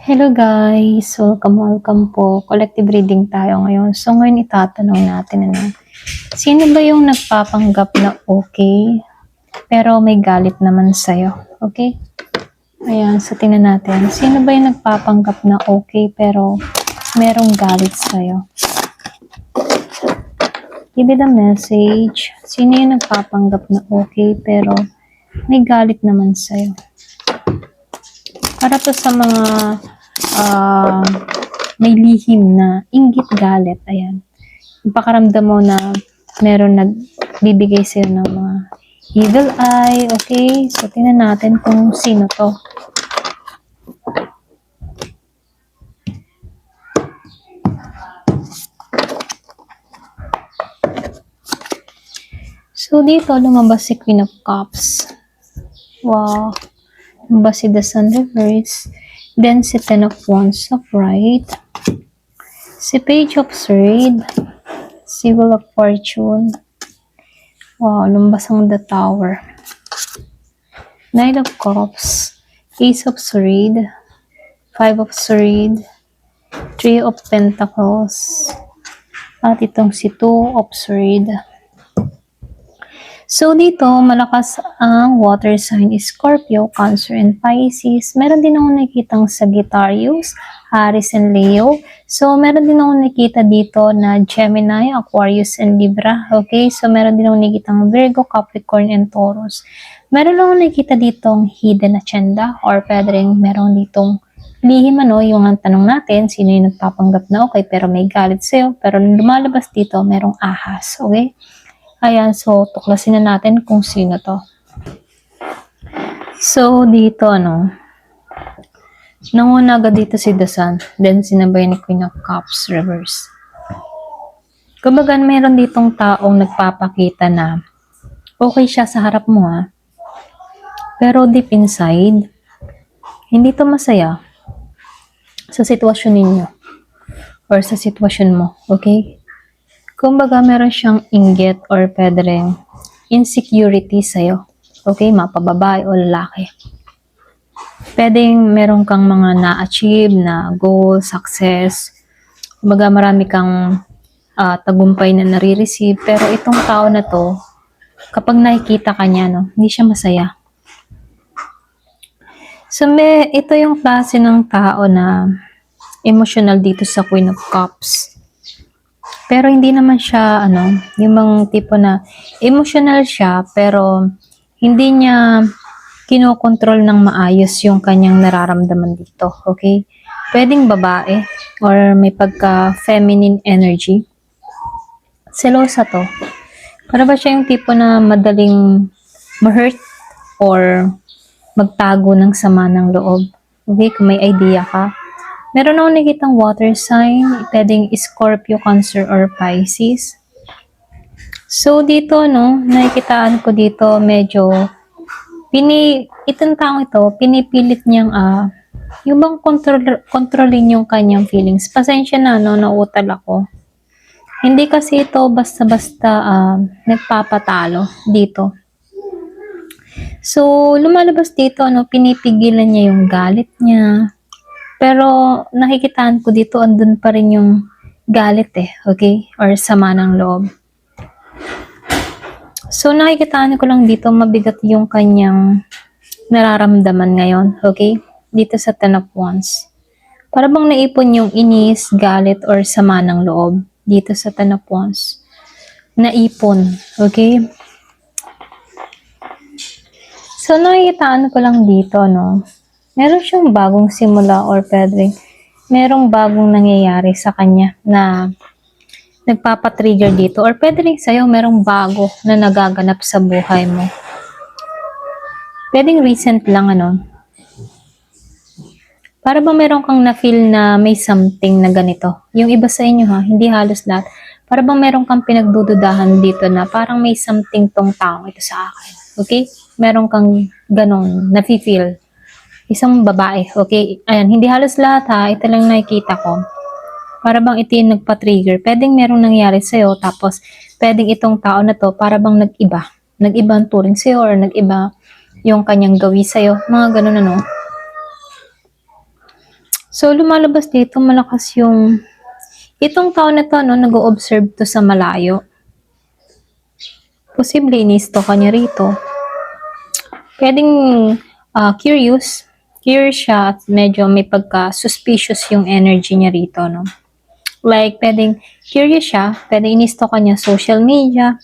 Hello guys! Welcome po. Collective reading tayo ngayon. So ngayon itatanong natin sino ba yung nagpapanggap na okay pero may galit naman sa'yo? Okay? Ayan, so tingnan natin. Sino ba yung nagpapanggap na okay pero merong galit sa'yo? Give me the message. Sino yung nagpapanggap na okay pero may galit naman sa'yo? Para to sa mga may lihim na inggit galit. Ayan. Ipakaramdam mo na meron nagbibigay sa'yo ng mga evil eye. Okay? So, tingnan natin kung sino to. So, dito lumabas si Queen of Cups. Wow. Lumabas si The Sun reverse. Then, si Ten of Wands upright. Si Page of Swords. Si Wheel of Fortune. Wow, lumabas ang The Tower. Knight of Cups. Ace of Swords. Five of Swords. Three of Pentacles. At itong si Two of Swords. So, dito, malakas ang water sign Scorpio, Cancer, and Pisces. Meron din ako nakikitang Sagittarius, Aries, and Leo. So, meron din ako nakikita dito na Gemini, Aquarius, and Libra. Okay? So, meron din ako nakikitang Virgo, Capricorn, and Taurus. Meron ako nakikita ditong hidden agenda or pwede rin meron ditong lihim yung ang tanong natin, sino yung nagpapanggap na okay pero may galit sa'yo. Pero lumalabas dito, merong ahas. Okay? Ayan, so, tuklasin na natin kung sino to. So, dito, nanguna agad dito si The Sun, then sinabay ni Queen of Cups, reverse. Kumbaga, meron ditong taong nagpapakita na okay siya sa harap mo, pero deep inside, hindi to masaya sa sitwasyon ninyo or sa sitwasyon mo, okay? Kumbaga, meron siyang inggit or pwede rin insecurity sa'yo. Okay, mapababae o lalaki. Pwedeng meron kang mga na-achieve na goal, success. Kumbaga, marami kang tagumpay na nare-receive. Pero itong tao na to, kapag nakikita ka niya, hindi siya masaya. So, ito yung klase ng tao na emotional dito sa Queen of Cups. Pero hindi naman siya, yung mga tipo na emotional siya, pero hindi niya kinokontrol ng maayos yung kanyang nararamdaman dito, okay? Pwedeng babae or may pagka-feminine energy. Selosa to. Para ba siya yung tipo na madaling ma-hurt or magtago ng sama ng loob? Okay, kung may idea ka. Meron ako nakitang water sign, pwedeng Scorpio, Cancer, or Pisces. So, dito, nakikitaan ko dito, medyo, itong taong ito, pinipilit niyang, yung bang kontrolin yung kanyang feelings. Pasensya na, nauutal ako. Hindi kasi ito basta-basta nagpapatalo dito. So, lumalabas dito, pinipigilan niya yung galit niya. Pero nakikitaan ko dito, andun pa rin yung galit okay? Or sama ng loob. So nakikitaan ko lang dito, mabigat yung kanyang nararamdaman ngayon, okay? Dito sa Ten of Wands. Para bang naipon yung inis, galit, or sama ng loob dito sa Ten of Wands. Naipon, okay? So nakikitaan ko lang dito, meron siyang bagong simula or pwede merong bagong nangyayari sa kanya na nagpapatrigger dito or pwede rin sa'yo merong bago na nagaganap sa buhay mo. Pwedeng recent lang, Para ba meron kang na-feel na may something na ganito? Yung iba sa inyo hindi halos lahat. Para bang meron kang pinagdududahan dito na parang may something tong taong ito sa akin. Okay? Meron kang ganon, na-feel. Isang babae, okay? Ayan, hindi halos lahat ito lang nakikita ko. Para bang ito yung nagpa-trigger. Pwedeng merong nangyari sa'yo, tapos pwedeng itong tao na to, para bang nag-iba. Nag-iba ang turing sa'yo, or nag-iba yung kanyang gawi sa'yo. Mga ganun So, lumalabas dito malakas yung itong tao na 'to 'no, nag-o-observe 'to sa malayo. Posible ini-stalk ka niya rito. Puwedeng, curious siya at medyo may pagka-suspicious yung energy niya rito 'no. Like puwedeng curious siya, puwedeng ini-stalk ka niya social media.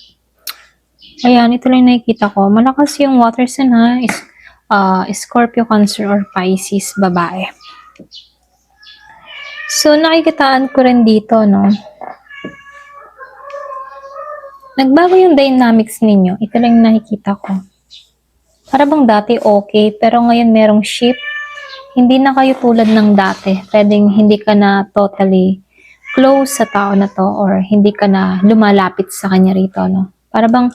Ayan, ito lang yung nakikita ko. Malakas yung water sign ha, Scorpio, Cancer, or Pisces, babae. So, nakikitaan ko rin dito 'no, nagbago yung dynamics ninyo, ito lang yung nakikita ko. Para bang dati okay, pero ngayon merong shift. Hindi na kayo tulad ng dati. Puwedeng hindi ka na totally close sa tao na 'to or hindi ka na lumalapit sa kanya rito 'no. Para bang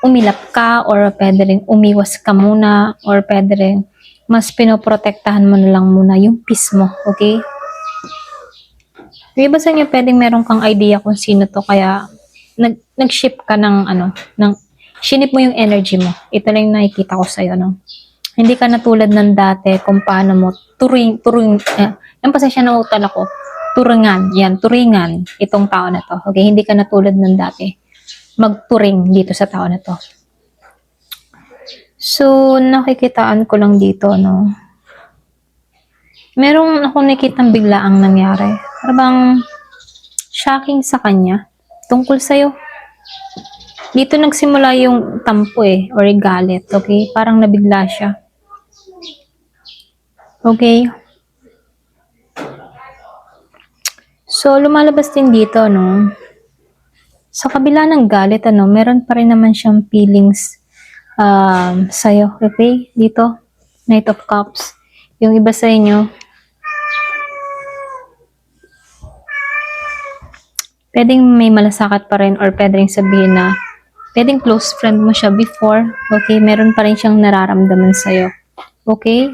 umilap ka or puwede ring umiwas ka muna or puwede ring mas pinoprotektahan mo na lang muna yung peace mo, okay? Yung iba sa inyo puwedeng meron kang idea kung sino 'to kaya nag-shift ka ng ano, shinip mo yung energy mo. Ito lang yung nakikita ko sa'yo 'no. Hindi ka na tulad ng dati kung paano mo yung pasensya na utal ako, turingan itong tao na 'to, okay? Hindi ka na tulad ng dati, magturing dito sa tao na 'to. So, nakikitaan ko lang dito 'no, merong akong nakikitang biglaang nangyari. Para bang shocking sa kanya tungkol sa'yo. Dito nagsimula yung tampo or galit, okay? Parang nabigla siya. Okay? So, lumalabas din dito, no? Sa kabila ng galit, meron pa rin naman siyang feelings sa'yo, okay? Dito, Knight of Cups. Yung iba sa inyo, pwedeng may malasakit pa rin or pwedeng sabihin na pwedeng close friend mo siya before, okay? Meron pa rin siyang nararamdaman sa'yo, okay?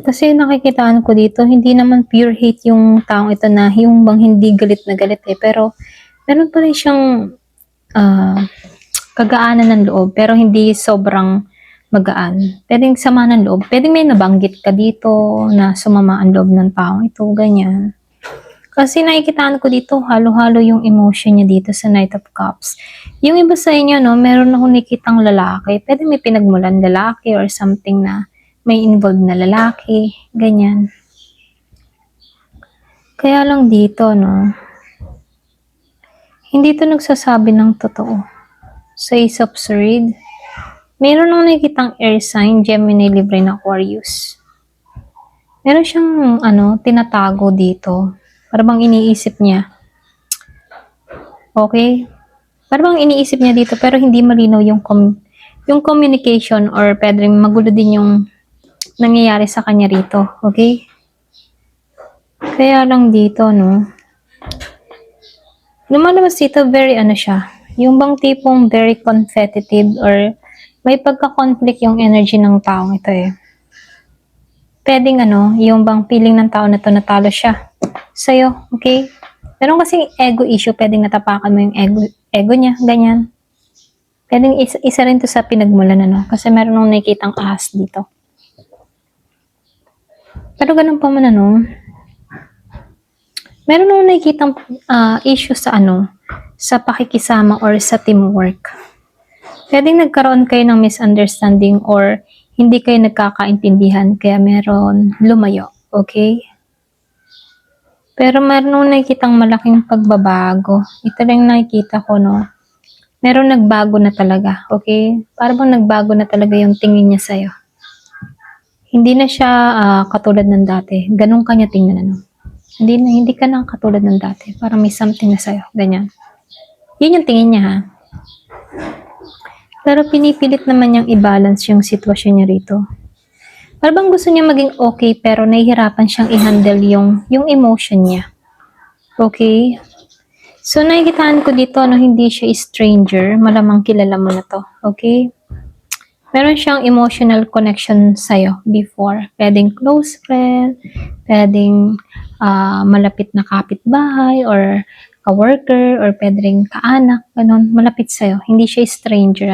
Kasi nakikitaan ko dito, hindi naman pure hate yung taong ito na yung bang hindi galit na galit pero meron pa rin siyang kagaanan ng loob, pero hindi sobrang magaan. Pwedeng sama ng loob, pwedeng may nabanggit ka dito na sumama ang loob ng taong ito, ganyan. Kasi nakikitaan ko dito, halo-halo yung emotion niya dito sa Knight of Cups. Yung iba sa inyo, no, meron akong nakikitang lalaki. Pwede may pinagmulan lalaki or something na may involved na lalaki. Ganyan. Kaya lang dito, no, hindi to nagsasabi ng totoo. Sa Ace of Swords, meron akong nakikitang air sign, Gemini, Libra, na Aquarius. Meron siyang, tinatago dito. Para bang iniisip niya. Okay? Para bang iniisip niya dito pero hindi malinaw yung communication or pwedeng magulo din yung nangyayari sa kanya rito. Okay? Kaya lang dito, no? Lumalabas dito, very siya. Yung bang tipong very competitive or may pagka-conflict yung energy ng taong ito Pwedeng yung bang feeling ng tao na to natalo siya sa'yo, okay? Meron kasing ego issue, pwedeng natapakan mo yung ego niya, ganyan. Pwedeng isa rin to sa pinagmulan, kasi meron nung nakikitang ahas dito. Pero ganun pa man, meron nung nakikitang issue sa sa pakikisama or sa teamwork. Pwedeng nagkaroon kayo ng misunderstanding or hindi kayo nagkakaintindihan, kaya meron lumayo, okay? Pero meron nung nakikitang malaking pagbabago. Ito lang nakikita ko, no? Meron nagbago na talaga, okay? Para bang nagbago na talaga yung tingin niya sa'yo. Hindi na siya katulad ng dati. Ganun kanya tingnan, Hindi ka na katulad ng dati. Parang may something na sa'yo, ganyan. Yun yung tingin niya, ha? Pero pinipilit naman niyang i-balance yung sitwasyon niya rito. Para bang gusto niya maging okay pero nahihirapan siyang i-handle yung emotion niya. Okay? So, nakikitaan ko dito, hindi siya stranger. Malamang kilala mo na to. Okay? Meron siyang emotional connection sa'yo before. Pwedeng close friend, pwedeng malapit na kapitbahay or ka-worker or pwedeng kaanak, ganun, malapit sa'yo. Hindi siya stranger,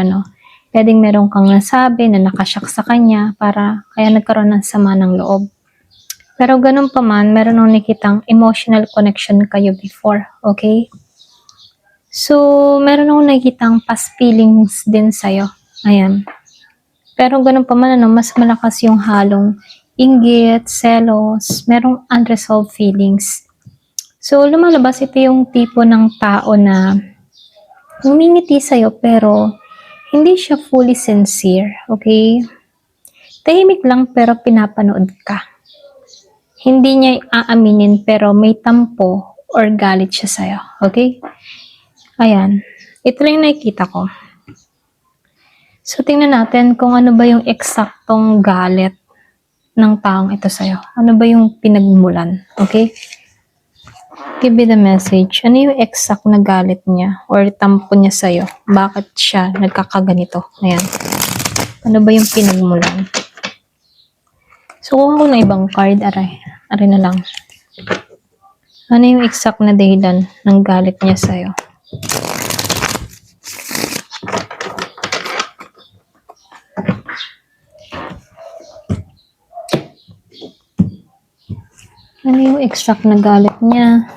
Pwedeng meron kang nasabi na nakashock sa kanya para kaya nagkaroon ng sama ng loob. Pero ganun pa man, meron akong nakitang emotional connection kayo before, okay? So, meron akong nakitang past feelings din sa'yo. Ayan. Pero ganun pa man, mas malakas yung halong inggit, selos, merong unresolved feelings. So, lumalabas ito yung tipo ng tao na ngumingiti sa'yo pero hindi siya fully sincere, okay? Tahimik lang pero pinapanood ka. Hindi niya aaminin pero may tampo or galit siya sa'yo, okay? Ayan. Ito lang yung nakikita ko. So, tingnan natin kung ano ba yung eksaktong galit ng taong ito sa'yo. Ano ba yung pinagmulan, okay? Give me the message. Ano yung exact na galit niya or tampo niya sa'yo? Bakit siya nagkakaganito? Ayan. Ano ba yung pinagmulan? So, kuha ko ng ibang card. Aray na lang. Ano yung exact na dahilan ng galit niya sa'yo? Ano yung exact na galit niya?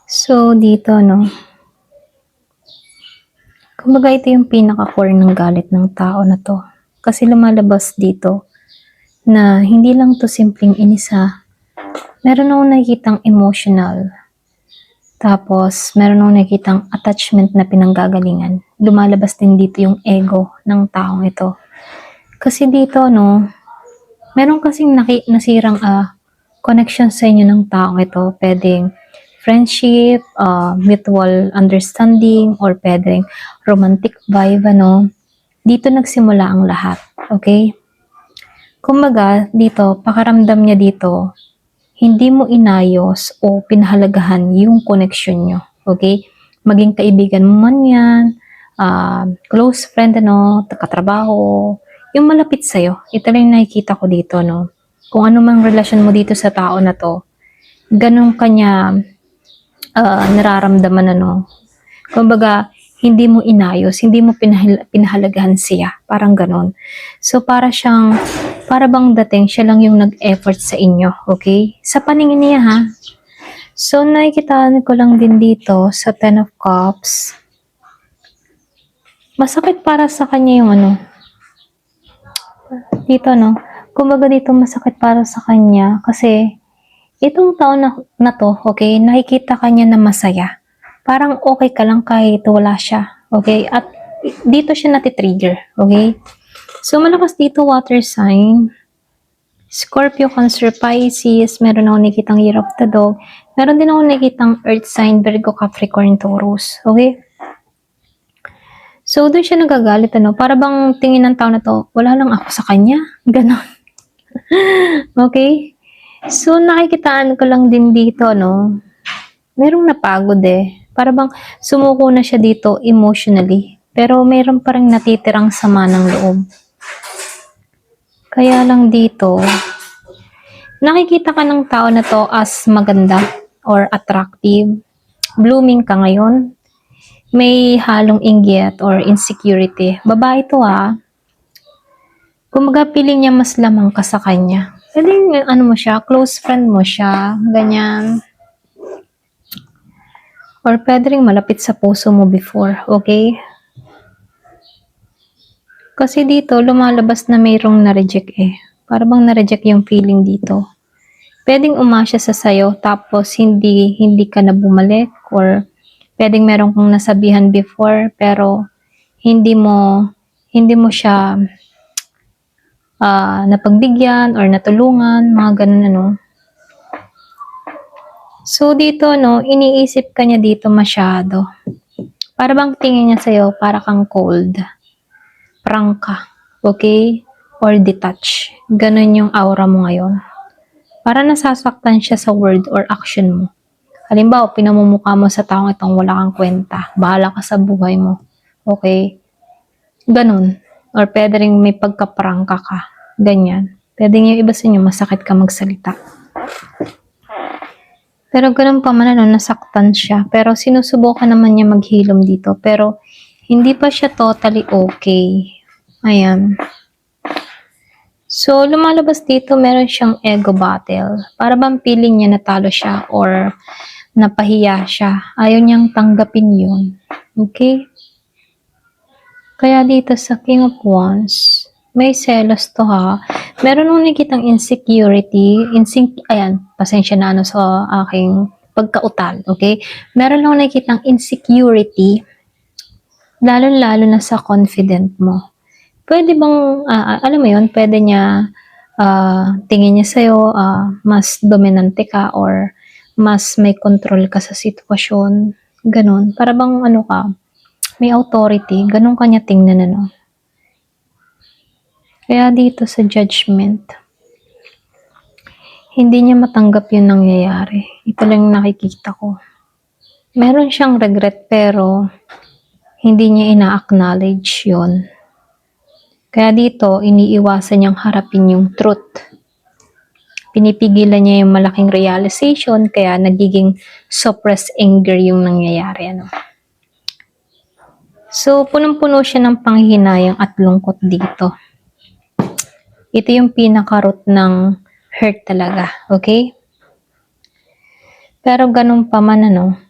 So, dito, no? Kumbaga, ito yung pinaka-core ng galit ng tao na to. Kasi lumalabas dito na hindi lang to simpleng inisa. Meron akong nakikitang emotional. Tapos, meron akong nakikitang attachment na pinanggagalingan. Lumalabas din dito yung ego ng taong ito. Kasi dito, no, meron kasing nasirang connection sa inyo ng taong ito. Pwedeng friendship, mutual understanding, or pwedeng romantic vibe, ano. Dito nagsimula ang lahat, okay? Kumbaga, dito, pakaramdam niya dito, hindi mo inayos o pinahalagahan yung connection nyo, okay? Maging kaibigan mo man yan, close friend, ano, katrabaho, yung malapit sa'yo. Ito lang yung nakikita ko dito, no? Kung ano mang relasyon mo dito sa tao na to, ganun kanya nararamdaman, ano. Kumbaga, hindi mo inayos, hindi mo pinahalagahan siya. Parang ganon. So, para bang dating siya lang yung nag-effort sa inyo, okay? Sa paningin niya, ha? So, nakikitaan ko lang din dito sa Ten of Cups. Masakit para sa kanya yung ano. Dito, no? Kumbaga dito masakit para sa kanya kasi itong taon na to, okay, nakikita kanya na masaya. Parang okay ka lang kahit wala siya, okay? At dito siya natitrigger, okay? So, malakas dito water sign. Scorpio, Cancer, Pisces. Meron ako nakikitang Year of the Dog. Meron din ako nakikitang Earth sign, Virgo, Capricorn, Taurus, okay? So, doon siya nagagalit, ano? Para bang tingin ng tao na to, wala lang ako sa kanya. Ganon. Okay? So, nakikitaan ko lang din dito, no? Merong napagod eh. Para bang sumuko na siya dito emotionally. Pero meron pa rin natitirang sama ng loob. Kaya lang dito, nakikita ka ng tao na to as maganda or attractive. Blooming ka ngayon. May halong inggit or insecurity. Babae to, ha. Kumaga piling niya mas lamang ka sa kanya. Pwede ano mo siya, close friend mo siya, ganyan. Or pwede rin malapit sa puso mo before, okay? Kasi dito, lumalabas na mayroong na-reject eh. Para bang na-reject yung feeling dito. Pwedeng umasya sa sayo, tapos hindi ka na bumalik, or pwedeng meron kang nasabihan before, pero hindi mo siya napagbigyan or natulungan, mga ganun, ano. So, dito, no, iniisip ka niya dito masyado. Para bang tingin niya sa'yo, para kang cold. Prangka. Okay? or detach. Ganon yung aura mo ngayon. Para nasasaktan siya sa word or action mo. Halimbawa, pinamumukha mo sa taong itong wala kang kwenta. Bahala ka sa buhay mo. Okay? Ganon. Or pwede rin may pagkaprangka ka. Ganyan. Pwede yung iba sa inyo, masakit ka magsalita. Pero ganun pa man, nasaktan siya. Pero sinusubukan naman niya maghilom dito. Pero hindi pa siya totally okay. Ayan. So, lumalabas dito, meron siyang ego battle. Para bang feeling niya natalo siya or napahiya siya. Ayaw niyang tanggapin yun. Okay? Kaya dito sa King of Wands, may selos to ha. Meron nung nakitang insecurity. Ayan, pasensya na sa aking pagkautal. Okay? Meron nung nakitang insecurity, lalo-lalo na sa confident mo. Pwede bang, alam mo yun, pwede niya tingin niya sa'yo, mas dominante ka or mas may control ka sa sitwasyon. Ganon. Para bang ano ka, may authority. Ganon kanya tingnan ano. Kaya dito sa judgment, hindi niya matanggap yung nangyayari. Ito lang yung nakikita ko. Meron siyang regret pero hindi niya ina-acknowledge yun. Kaya dito, iniiwasan niyang harapin yung truth. Pinipigilan niya yung malaking realization, kaya nagiging suppressed anger yung nangyayari. Ano? So, punong-puno siya ng panghihinayang at lungkot dito. Ito yung pinaka-root ng hurt talaga. Okay? Pero ganun pa man, ano,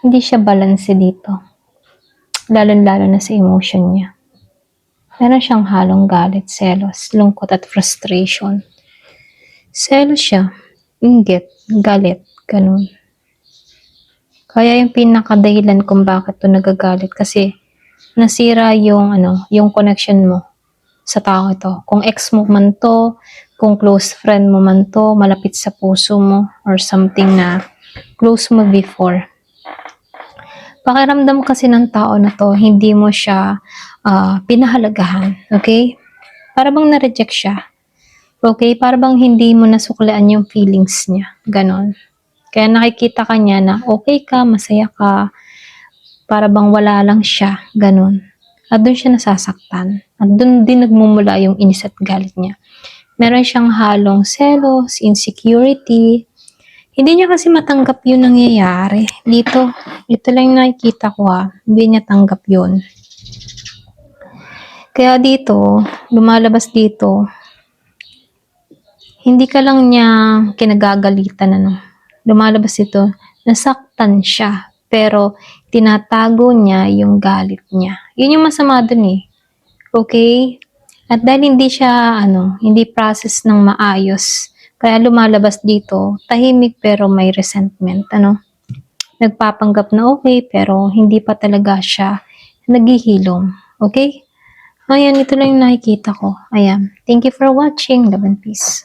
hindi siya balanse dito. Lalo-lalo na sa emotion niya. Meron siyang halong galit, selos, lungkot at frustration. Selos siya, inggit, galit, ganun. Kaya yung pinakadahilan kung bakit to nagagalit kasi nasira yung yung connection mo sa tao ito. Kung ex mo man to, kung close friend mo man to, malapit sa puso mo or something na close mo before. Pakiramdam kasi ng tao na to, hindi mo siya pinahalagahan. Okay? Para bang na-reject siya. Okay? Para bang hindi mo nasuklaan yung feelings niya. Ganon. Kaya nakikita ka niya na okay ka, masaya ka. Para bang wala lang siya. Ganon. At doon siya nasasaktan. At doon din nagmumula yung inis at galit niya. Meron siyang halong selos, insecurity. Hindi niya kasi matanggap yung nangyayari. Dito, ito lang yung nakikita ko ha. Hindi niya tanggap yun. Kaya dito, lumalabas dito, hindi ka lang niya kinagagalitan, ano. Lumalabas dito, nasaktan siya, pero tinatago niya yung galit niya. Yun yung masama dun eh. Okay? At dahil hindi siya, hindi process ng maayos, kaya lumalabas dito, tahimik pero may resentment, Nagpapanggap na okay, pero hindi pa talaga siya naghihilom. Okay? Ayan, ito lang yung nakikita ko. Ayan. Thank you for watching. Love and peace.